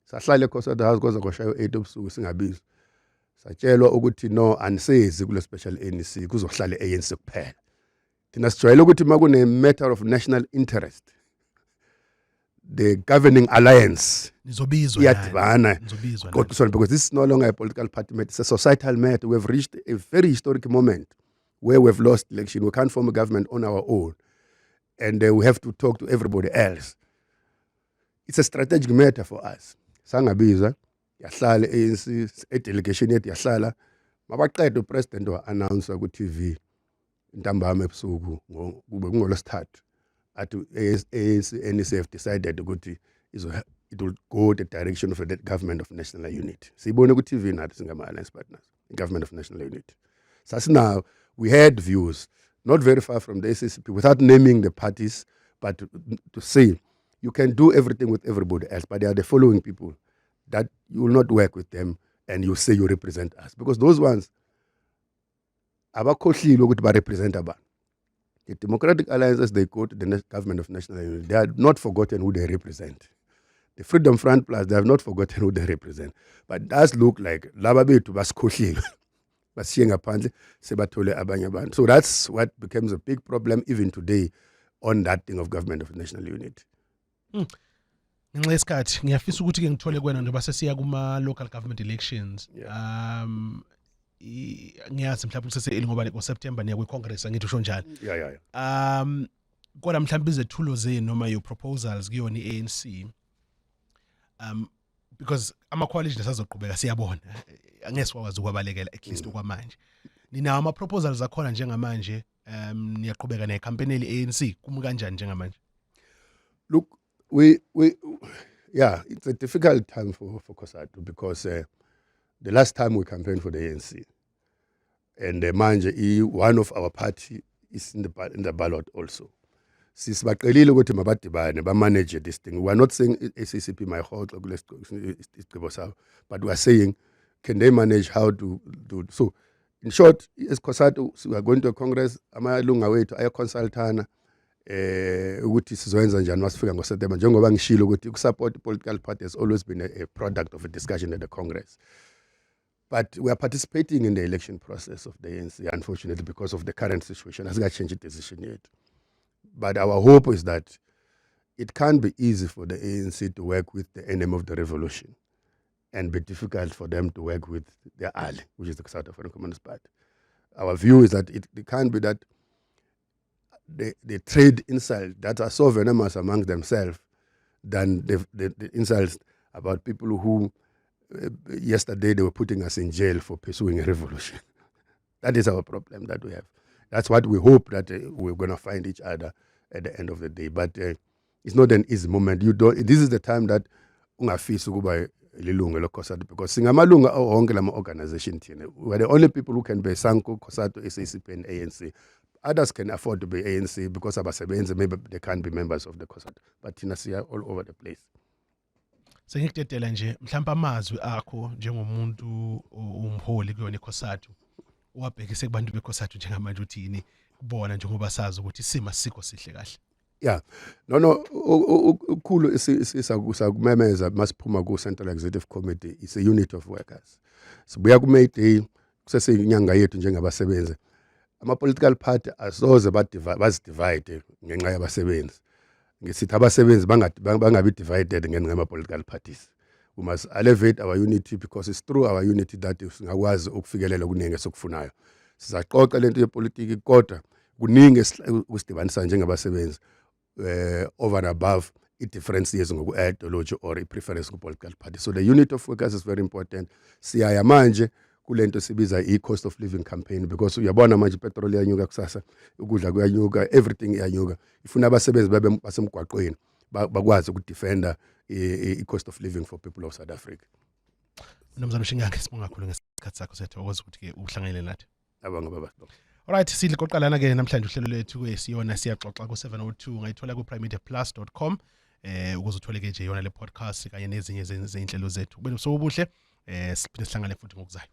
Speaker 2: Sahlale COSATU House kwaze kwashaya 8 obusuku singabizwa. Satshelwa ukuthi no anisezi kule special ANC kuzohlala ANC kuphela. Thina sijwayele ukuthi makune matter of national interest the governing alliance
Speaker 1: nizobizwa
Speaker 2: iyadibana because this is no longer a political party matter, it's a societal matter. We've reached a very historic moment where we've lost election. We can't form a government on our own and we have to talk to everybody else. It's a strategic matter for us. Sangabiza yahlala ANC a delegation yethu yahlala mabaqeda upresident wa announce ku TV intambama ebusuku kube ngolosithathu at ANC have decided ukuthi it will go the direction of the government of national unity. Sibone ku TV nathi singama alliance partners, the government of national unity. Now we had views not very far from the SACP without naming the parties, but to say you can do everything with everybody else, but they are the following people that you will not work with them and you say you represent us, because those ones abakhohlile ukuthi ba represent abantu. The Democratic Alliances, they go to the government of national unity. They have not forgotten who they represent. The Freedom Front Plus, they have not forgotten who they represent. But it does look like laba bethu basikhohlile. Bashiye ngaphandle sebathole abanye abantu. So that's what becomes a big problem even today on that thing of government of national unity.
Speaker 1: Ngenxa yesikhathi ngiyafisa ukuthi ke ngithole kwena njengoba sesiya kuma local government elections. Ngiyazi mhlawumbe kusese ngoba ngoSeptember niya kwiCongress angithi usho njalo. Kodwa mhlawumbe izethulo zenu noma your proposals kuyona iANC because ama coalition asazoqhubeka siyabona angeke sikwazi ukwabalekela at least okwamanje. Ninawo ama proposals akhona njengamanje niyaqhubeka necampaign leANC kuma kanjani njengamanje?
Speaker 2: Look, it's a difficult time for COSATU because the last time we campaigned for the ANC, and manje one of our party is in the ballot also. Sisibaqelile ukuthi mabadibane ba manage this thing. We are not saying SACP my whole but we are saying can they manage how to do so. In short, as COSATU we are going to a Congress, amalunga wethu ayaconsultana ukuthi sizoyenza njani masifika ngoSeptember, njengoba ngishilo ukuthi ukusupport political party has always been a product of a discussion at the Congress. But we are participating in the election process of the ANC, unfortunately, because of the current situation. Has got changed decision yet. But our hope is that it can't be easy for the ANC to work with the enemy of the revolution and be difficult for them to work with their ally, which is the South African Communist Party. Our view is that it can't be that they trade insults that are so venomous among themselves than the insults about people who yesterday they were putting us in jail for pursuing a revolution. That is our problem that we have. That's what we hope that we're going to find each other at the end of the day. But it's not an easy moment. This is the time that ungafisa ukuba ilungu leCOSATU, because singamalunga onke lama organization thina. We're the only people who can be SANCO, COSATU, SACP and ANC. Others can afford to be ANC because abasebenzi maybe they can't be members of the COSATU. But thina siya all over the place.
Speaker 1: Sengikutetela nje mhlawumbe amazwi akho njengomuntu umholi kuyona iCOSATU wabhekise kubantu beCOSATU njengamanje uthini kubona njengoba sazi ukuthi isimo sikho sihle kahle.
Speaker 2: Yeah. No, ukhulu isakumemeza masiphuma ku Central Executive Committee is a unit of workers. Sibuya ku May Day kusese inyanga yethu njengabasebenzi. Ama political party asoze bazidivide ngenxa yabasebenzi. Ngisithi abasebenzi bangabi divided ngenxa yama political parties. We must elevate our unity because it's through our unity that singakwazi ukufikelela kuningi sokufunayo. Sizaxoxa lento yepolitiki kodwa kuningi ukusidibanisa njengabasebenzi over and above i-differences ngoku-ideology or i-preference ku-political party. So the unit of focus is very important. Siyaya manje kulento sibiza i-cost of living campaign because uyabona manje petrol iyanyuka kusasa, ukudla kuyanyuka, everything iyanyuka. Ifuna abasebenzi basemgwaqweni bakwazi ukudefenda i-cost of living for people of South Africa.
Speaker 1: Mnumzane Mshingange, sibonga kakhulu ngesikhathi sakho sethokoza ukuthi ke uhlanganyele nathi.
Speaker 2: Abanga baba.
Speaker 1: Alright, sidle qoqalana ke namhlanje uhlelo lethu kwesiyona siyaxoxa ku 702 ngayithola ku primemedia+.com ukuze uthole ke nje yona le podcast kanye nezinye zeinhlelo zethu. Bese sobuhle siphinde sihlangane futhi ngokuzayo.